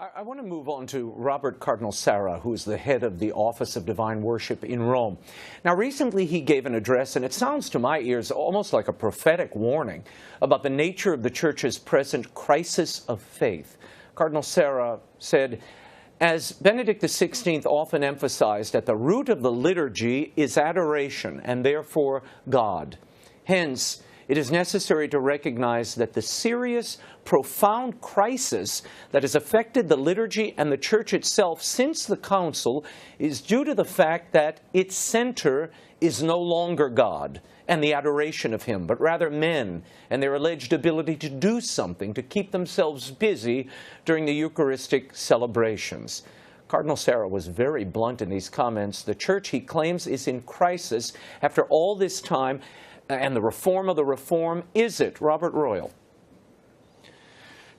I want to move on to Robert Cardinal Sarah, who is the head of the Office of Divine Worship in Rome. Now, recently he gave an address, and it sounds to my ears almost like a prophetic warning about the nature of the Church's present crisis of faith. Cardinal Sarah said, as Benedict XVI often emphasized, at the root of the liturgy is adoration, and therefore God. Hence, it is necessary to recognize that the serious, profound crisis that has affected the liturgy and the Church itself since the Council is due to the fact that its center is no longer God and the adoration of Him, but rather men and their alleged ability to do something to keep themselves busy during the Eucharistic celebrations. Cardinal Sarah was very blunt in these comments. The Church, he claims, is in crisis after all this time, and the reform of the reform, is it? Robert Royal.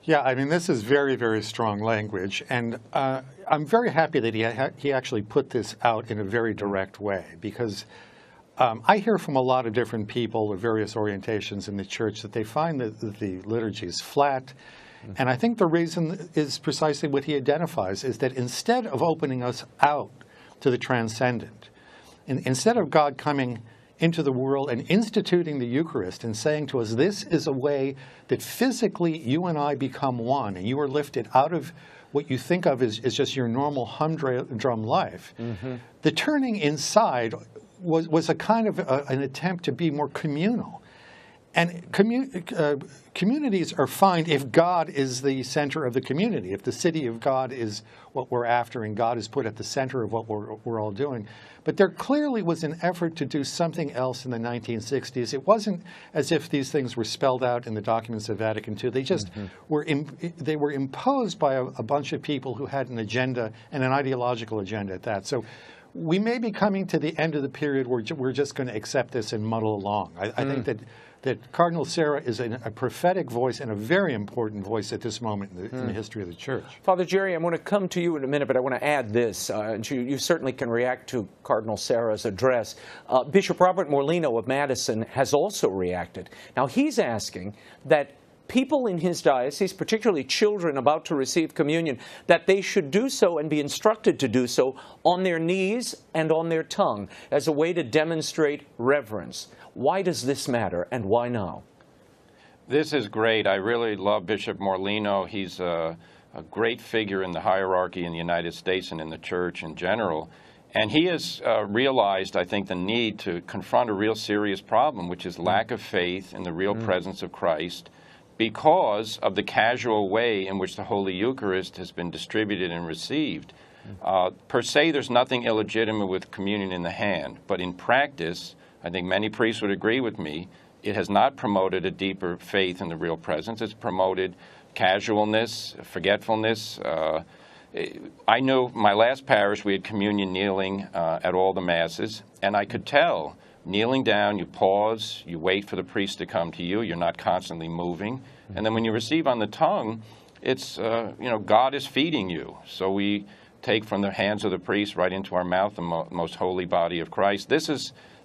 Yeah, I mean, this is very, very strong language, and I'm very happy that he actually put this out in a very direct way, because I hear from a lot of different people with various orientations in the Church that they find that the liturgy is flat, and I think the reason is precisely what he identifies, is that instead of opening us out to the transcendent, instead of God coming into the world and instituting the Eucharist and saying to us, this is a way that physically you and I become one, and you are lifted out of what you think of as just your normal humdrum life. The turning inside was a kind of an attempt to be more communal. And communities are fine if God is the center of the community, if the city of God is what we're after and God is put at the center of what we're all doing. But there clearly was an effort to do something else in the 1960s. It wasn't as if these things were spelled out in the documents of Vatican II. They just were imposed by a bunch of people who had an agenda, and an ideological agenda at that. So we may be coming to the end of the period where we're just going to accept this and muddle along. I think that Cardinal Sarah is a prophetic voice and a very important voice at this moment in the history of the Church. Father Jerry, I'm going to come to you in a minute, but I want to add this, and you certainly can react to Cardinal Sarah's address. Bishop Robert Marlino of Madison has also reacted. Now, he's asking that people in his diocese, particularly children about to receive communion, that they should do so and be instructed to do so on their knees and on their tongue as a way to demonstrate reverence. Why does this matter, and why now? This is great. I really love Bishop Marlino. He's a great figure in the hierarchy in the United States and in the Church in general. And he has realized, I think, the need to confront a real serious problem, which is lack of faith in the real presence of Christ, because of the casual way in which the Holy Eucharist has been distributed and received. Per se, there's nothing illegitimate with communion in the hand, but in practice, I think many priests would agree with me, it has not promoted a deeper faith in the real presence. It's promoted casualness, forgetfulness. I know my last parish, we had communion kneeling at all the Masses, and I could tell, kneeling down, you pause, you wait for the priest to come to you, you're not constantly moving. And then when you receive on the tongue, it's, God is feeding you. So we take from the hands of the priest right into our mouth the most holy body of Christ.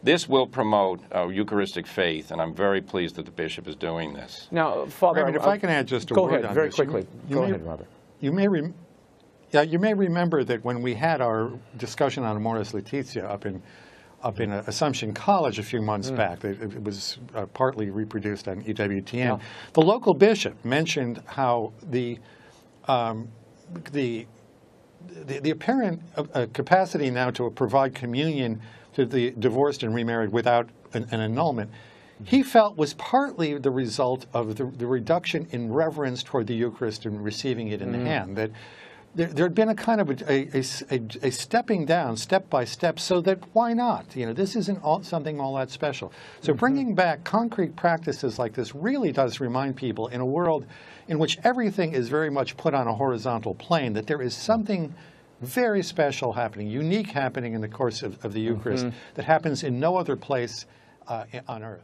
This will promote Eucharistic faith, and I'm very pleased that the bishop is doing this. Now, Father, Raymond, if I can add just a word on this. Go ahead, very quickly. Go ahead, Robert. You may remember that when we had our discussion on Amoris Laetitia up in Assumption College a few months back, it was partly reproduced on EWTN. The local bishop mentioned how the apparent capacity now to provide communion to the divorced and remarried without an annulment, he felt was partly the result of the reduction in reverence toward the Eucharist and receiving it in the hand. That there had been a kind of a stepping down, step by step, so that why not? This isn't something all that special. So bringing back concrete practices like this really does remind people, in a world in which everything is very much put on a horizontal plane, that there is something very special happening, unique happening in the course of the Eucharist that happens in no other place on earth.